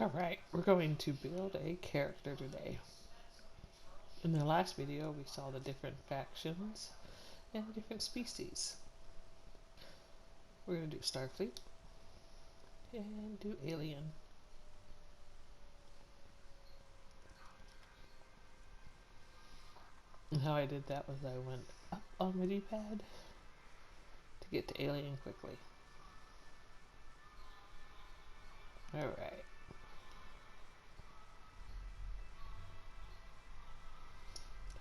Alright, we're going to build a character today. In the last video, we saw the different factions and the different species. We're going to do Starfleet and do Alien. And how I did that was I went up on my D-pad to get to Alien quickly. Alright.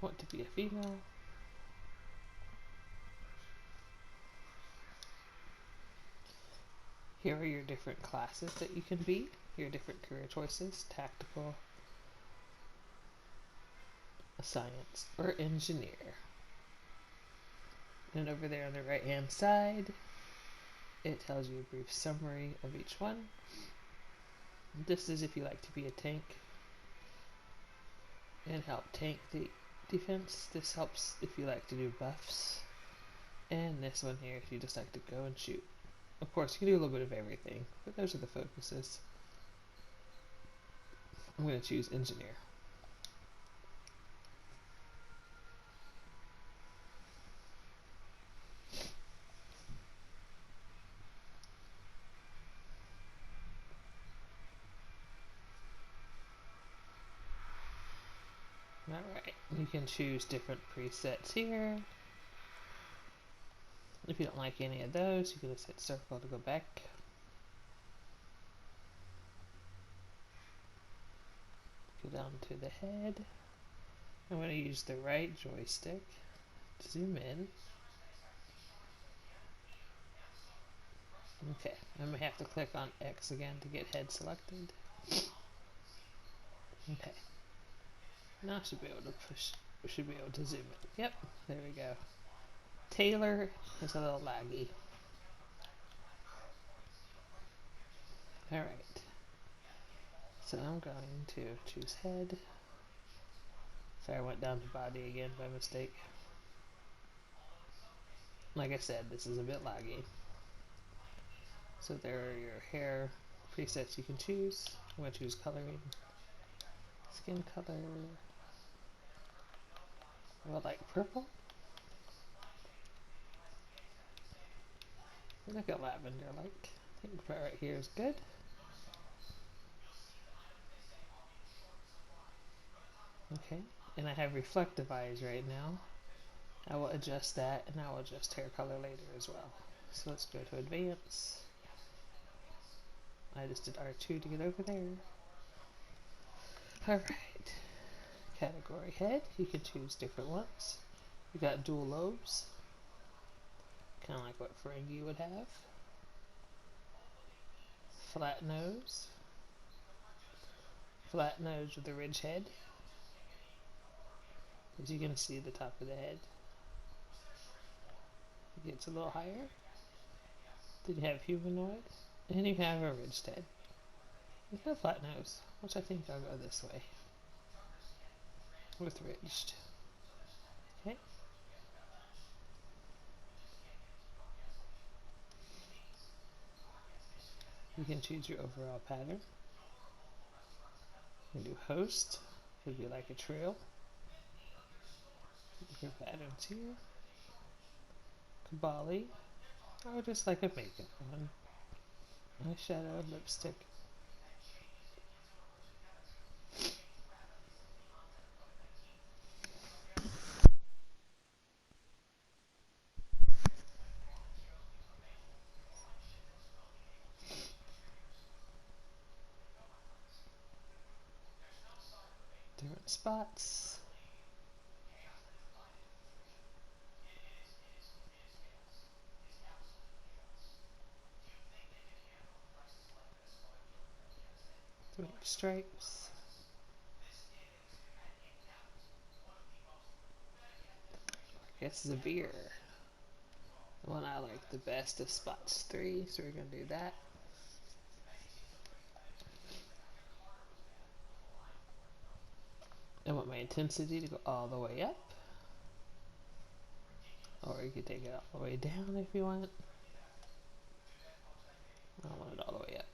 I want to be a female. Here are your different classes that you can be, your different career choices: tactical, science, or engineer. And over there on the right hand side, it tells you a brief summary of each one. This is if you like to be a tank and help tank the defense. This helps if you like to do buffs. And this one here if you just like to go and shoot. Of course, you can do a little bit of everything, but those are the focuses. I'm going to choose engineer. Alright, you can choose different presets here. If you don't like any of those, you can just hit circle to go back. Go down to the head. I'm going to use the right joystick to zoom in. Okay, I may have to click on X again to get head selected. Okay. Now I should be able to zoom in. Yep, there we go. Taylor is a little laggy. Alright. So I'm going to choose head. Sorry, I went down to body again by mistake. Like I said, this is a bit laggy. So there are your hair presets you can choose. I'm going to choose coloring. Skin color. I like purple. Look at lavender like. I think right here is good. Okay, and I have reflective eyes right now. I will adjust that, and I will adjust hair color later as well. So let's go to advance. I just did R2 to get over there. Alright. Category head. You can choose different ones. You got dual lobes. Kind of like what Ferengi would have. Flat nose. Flat nose with a ridge head. As you can see, the top of the head gets a little higher. Then you have humanoid. And you have a ridged head. There's no flat nose, which I think I'll go this way. With ridged. Okay. You can choose your overall pattern. You can do host. Could be like a trail. Your patterns here. Kabali. Or just like a makeup one. Eyeshadow, lipstick. Different spots. Different stripes. I guess severe. The one I like the best is spots 3, so we're going to do that. I want my intensity to go all the way up. Or you could take it all the way down if you want. I want it all the way up.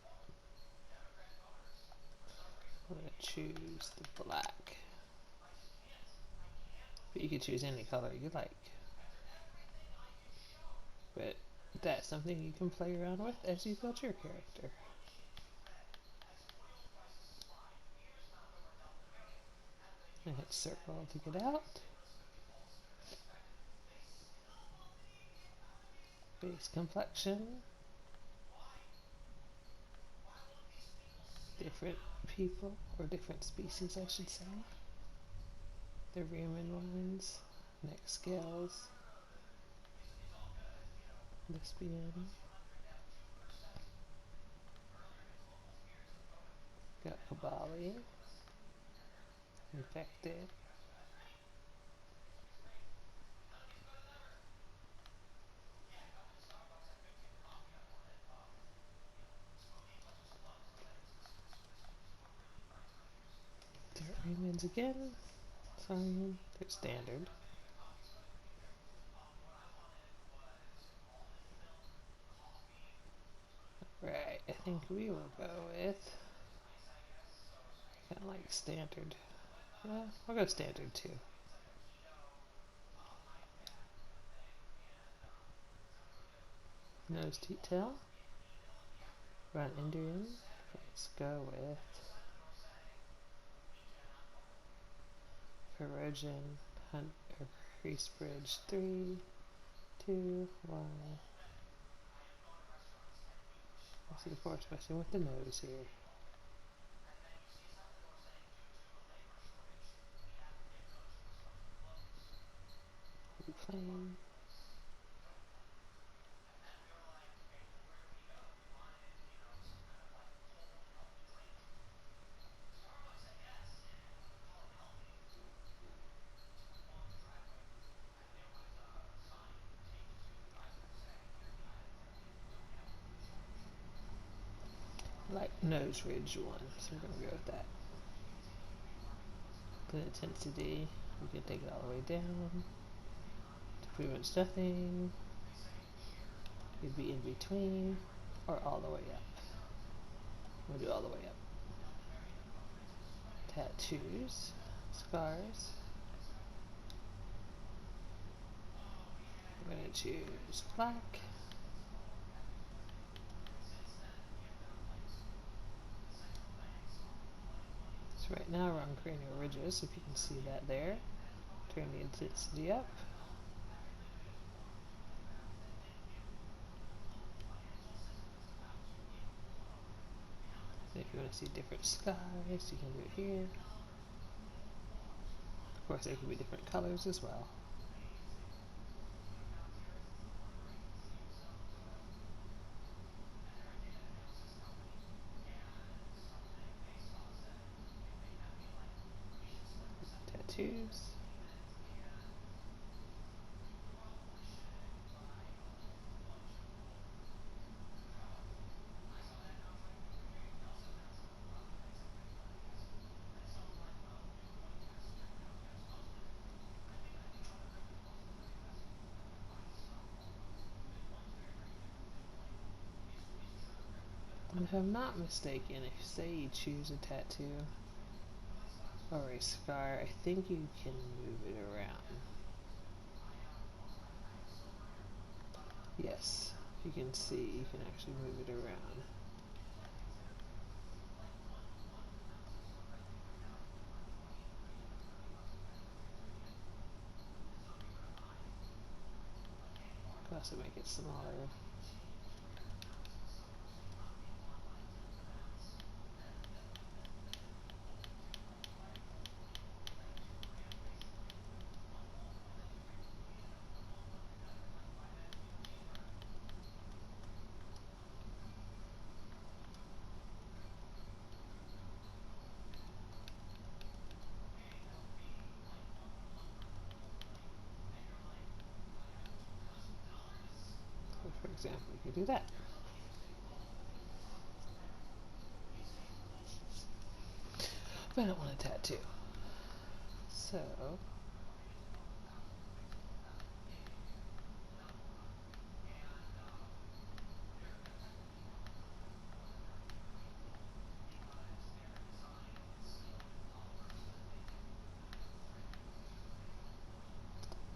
choose the black. But you can choose any color you like. But that's something you can play around with as you build your character. I hit circle to get out. Base complexion. Different people, or different species I should say. The Riemann ones, neck scales, lesbian. Got Kabali, infected. There are Riemanns again. Fine, they're standard. Right, I think we will go with kind of like standard. I'll go standard too. Nose detail. Run Indian. Let's go with Perugian Hunt or Priest Bridge 3, 2, 1. Let's see the force question with the nose here. Plane. Like nose ridge one, so we're gonna go with that. The intensity, we can take it all the way down to pretty much nothing. It'd be in between or all the way up. We'll do all the way up. Tattoos, scars. I'm gonna choose black. So right now we're on cranial ridges, if you can see that there. Turn the intensity up. And if you want to see different skies, you can do it here. Of course, there can be different colors as well. Tattoos. If I'm not mistaken, if say you choose a tattoo or a scar, I think you can move it around. Yes, you can see you can actually move it around. Could also make it smaller. So for example, you could do that. But I don't want a tattoo. So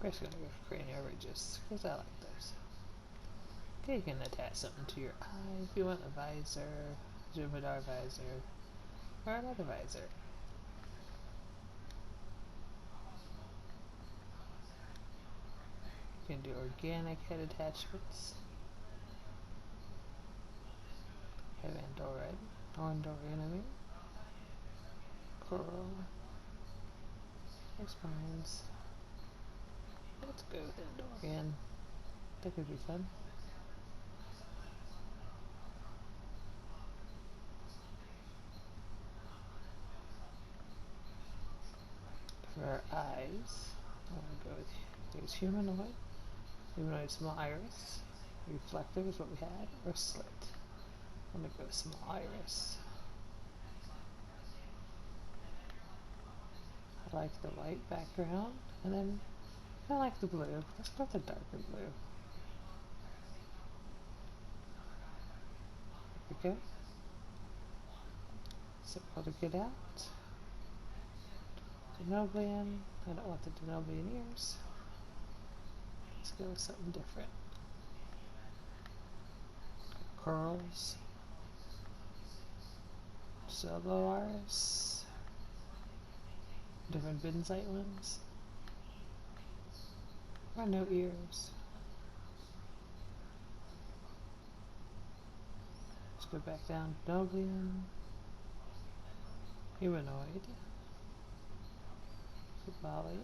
We're just gonna go for cranial ridges, because I like those. Okay, you can attach something to your eye if you want a visor, Jupiter visor, or another visor. You can do organic head attachments. Have Andorian, I mean. Coral. Or spines. Let's go with Andorian. That could be fun. For our eyes, I want to go with there's humanoid. Humanoid small iris. Reflective is what we had. Or slit. I'm going to go with small iris. I like the white background. And then I like the blue. Let's go with the darker blue. There we go. So how to get out. Denoblian. I don't want the Denoblian ears. Let's go with something different. Curls. Soloaris. Different Benzite ones. Or no ears. Let's go back down. Denoblian. Humanoid. Bali.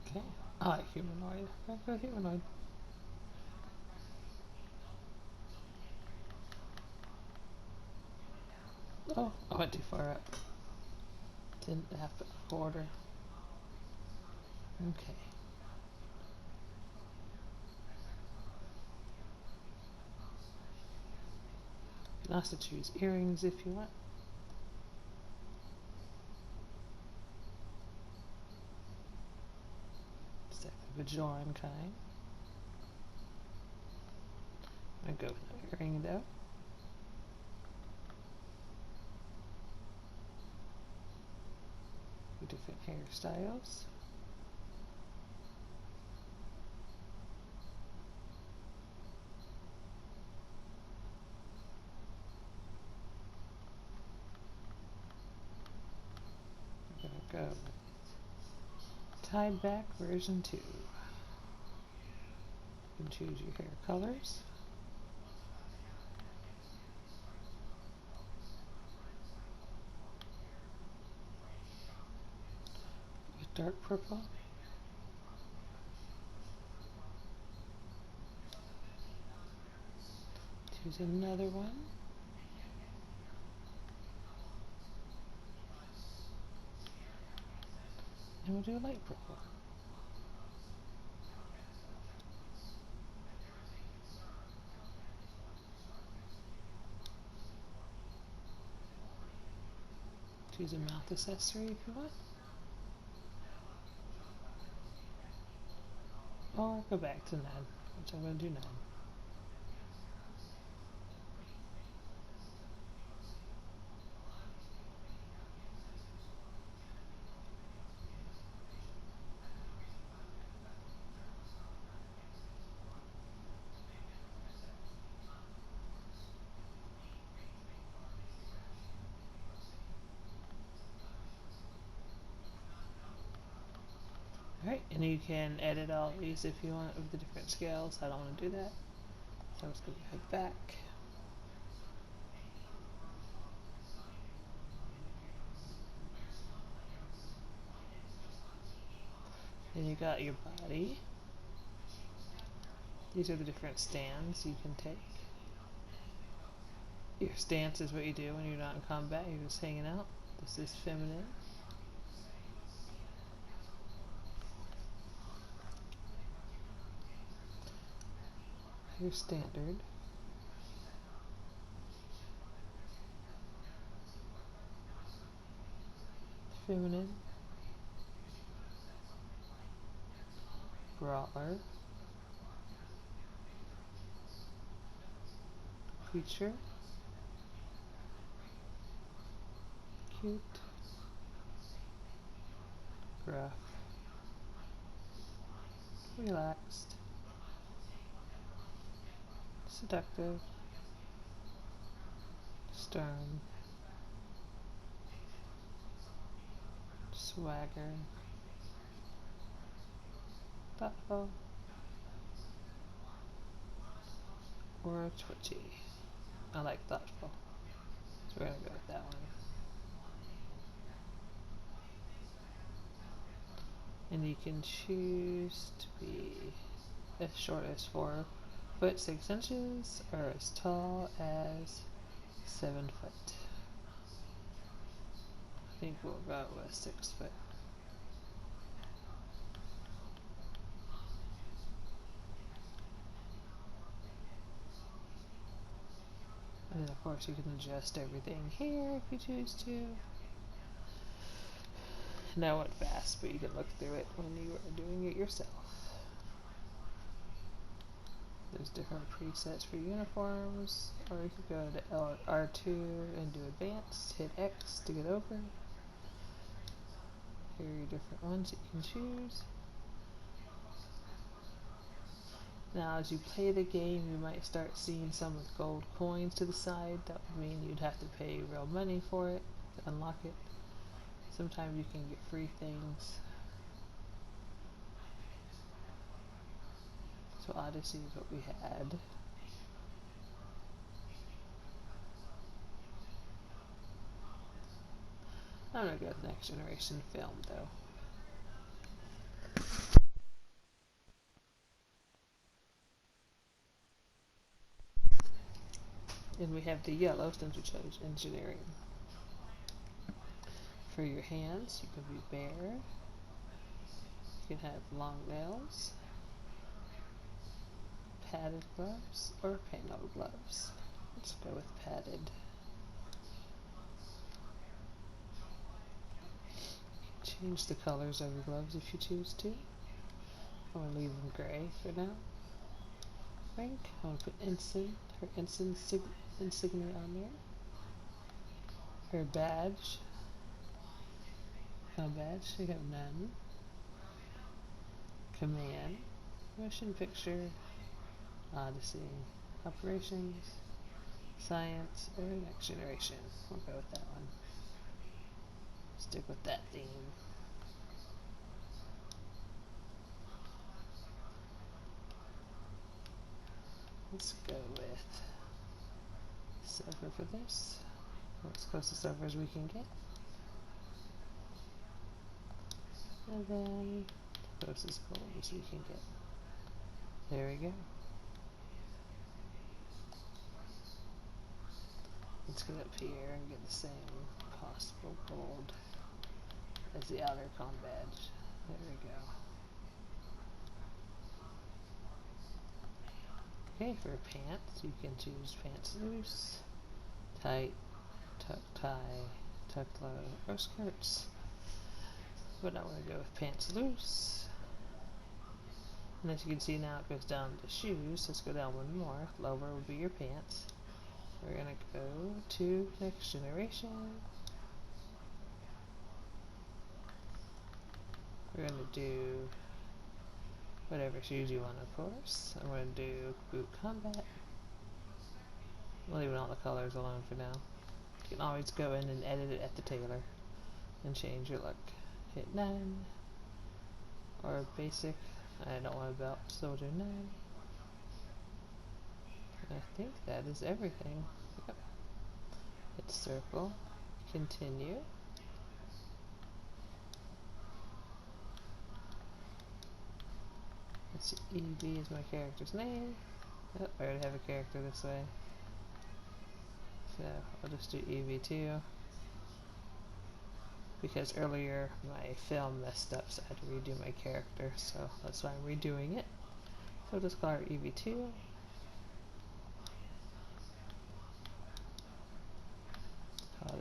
Okay. I like humanoid. I'll go humanoid. Oh, I went too far up. Didn't have to order. Okay. You can also choose earrings if you want. It's like the Bajoran kind. I'm gonna go with an earring though. Different hairstyles. We're gonna go with tied back version 2. You can choose your hair colors. With dark purple. Choose another one. And we'll do a light purple. Choose a mouth accessory if you want. Or go back to none, which I'm going to do none. Alright, and you can edit all these if you want with the different scales. I don't want to do that. So I'm just going to head back. Then you got your body. These are the different stands you can take. Your stance is what you do when you're not in combat, you're just hanging out. This is feminine. your standard. Feminine. Brawler. Creature. Cute. Gruff. Relaxed. Seductive. Stern. Swagger. Thoughtful. Or twitchy. I like thoughtful. So we're gonna go with that one. And you can choose to be as short as 4 foot 6 inches or as tall as 7 foot. I think we'll go with 6 foot. And then of course you can adjust everything here if you choose to. Now I went fast, but you can look through it when you are doing it yourself. There's different presets for uniforms, or you can go to R2 and do advanced, hit X to get over. Here are your different ones that you can choose. Now as you play the game, you might start seeing some with gold coins to the side. That would mean you'd have to pay real money for it to unlock it. Sometimes you can get free things. So Odyssey is what we had. I'm gonna go with Next Generation Film though. And we have the yellow since we chose engineering. For your hands, you can be bare. You can have long nails, padded gloves, or panel gloves. Let's go with padded. Change the colors of your gloves if you choose to. I'm going to leave them gray for now. Rank, I'm going to put ensign, her ensign insignia on there. Her badge, badge, we have none. Command, motion picture, Odyssey, operations, science, or Next Generation. We'll go with that one. Stick with that theme. Let's go with silver for this. As close to silver as we can get. And then closest gold as we can get. There we go. Let's get up here and get the same possible gold as the outer com badge. There we go. Okay, for pants, you can choose pants loose, tight, tuck tie, tuck low, or skirts. But I want to go with pants loose. And as you can see now it goes down to shoes. Let's go down one more. Lower will be your pants. We're going to go to Next Generation. We're going to do whatever shoes you want, of course. I'm going to do boot combat. I'm leaving all the colors alone for now. You can always go in and edit it at the tailor and change your look. Hit 9 or basic. I don't want a belt, so we'll do 9. I think that is everything. Yep. Hit circle. Continue. Let's see, EV is my character's name. Oh, I already have a character this way. So I'll just do EV2. Because earlier my film messed up, so I had to redo my character, so that's why I'm redoing it. So I'll just call her EV2.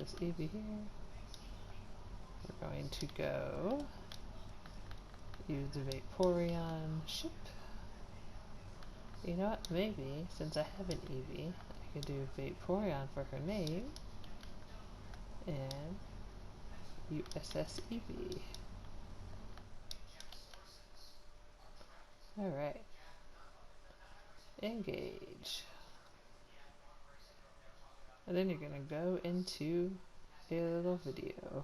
this Evie here. We're going to go use the Vaporeon ship. You know what? Maybe, since I have an Evie, I could do Vaporeon for her name. And USS Evie. Alright. Engage. And then you're gonna go into a little video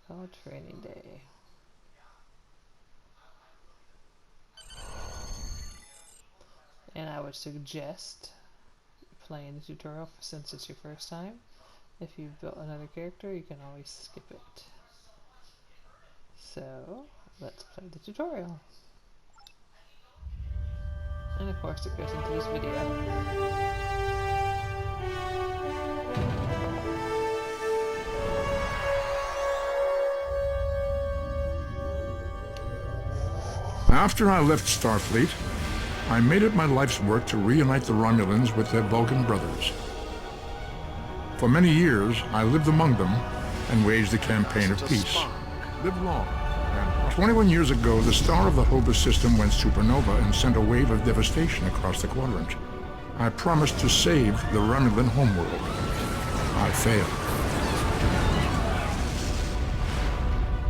called Training Day. And I would suggest playing the tutorial since it's your first time. If you've built another character, you can always skip it. So, let's play the tutorial. And of course it goes into this video. After I left Starfleet, I made it my life's work to reunite the Romulans with their Vulcan brothers. For many years, I lived among them and waged a campaign of peace. Live long. 21 years ago, the star of the Hobus system went supernova and sent a wave of devastation across the quadrant. I promised to save the Romulan homeworld. I failed.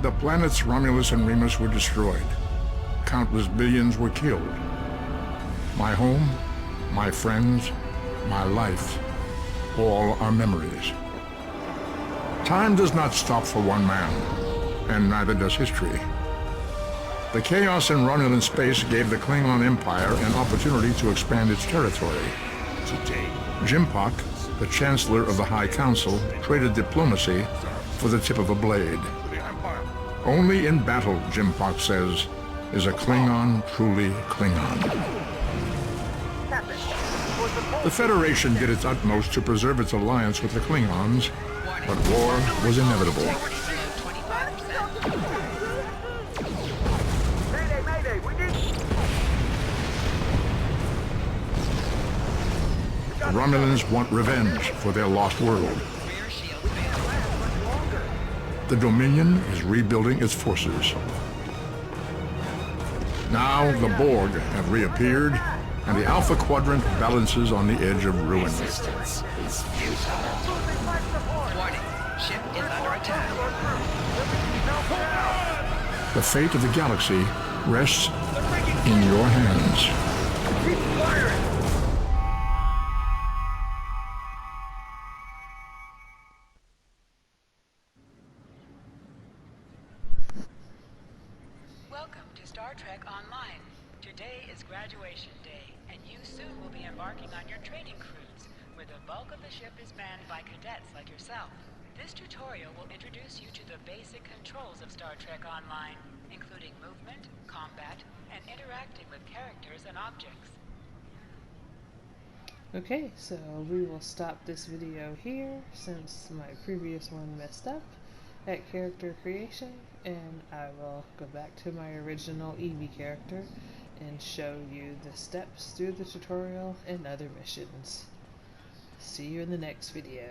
The planets Romulus and Remus were destroyed. Countless billions were killed. My home, my friends, my life, all are memories. Time does not stop for one man, and neither does history. The chaos in Romulan space gave the Klingon Empire an opportunity to expand its territory. Today, Jimpak, the Chancellor of the High Council, traded diplomacy for the tip of a blade. Only in battle, Jimpak says, is a Klingon truly Klingon. The Federation did its utmost to preserve its alliance with the Klingons, but war was inevitable. The Romulans want revenge for their lost world. The Dominion is rebuilding its forces. Now the Borg have reappeared, and the Alpha Quadrant balances on the edge of ruin. Resistance is futile. Warning, ship is under attack. The fate of the galaxy rests in your hands. Keep firing! Welcome to Star Trek Online. Today is graduation day, and you soon will be embarking on your training cruise, where the bulk of the ship is manned by cadets like yourself. This tutorial will introduce you to the basic controls of Star Trek Online, including movement, combat, and interacting with characters and objects. Okay, so we will stop this video here since my previous one messed up at character creation, and I will go back to my original Evie character and show you the steps through the tutorial and other missions. See you in the next video.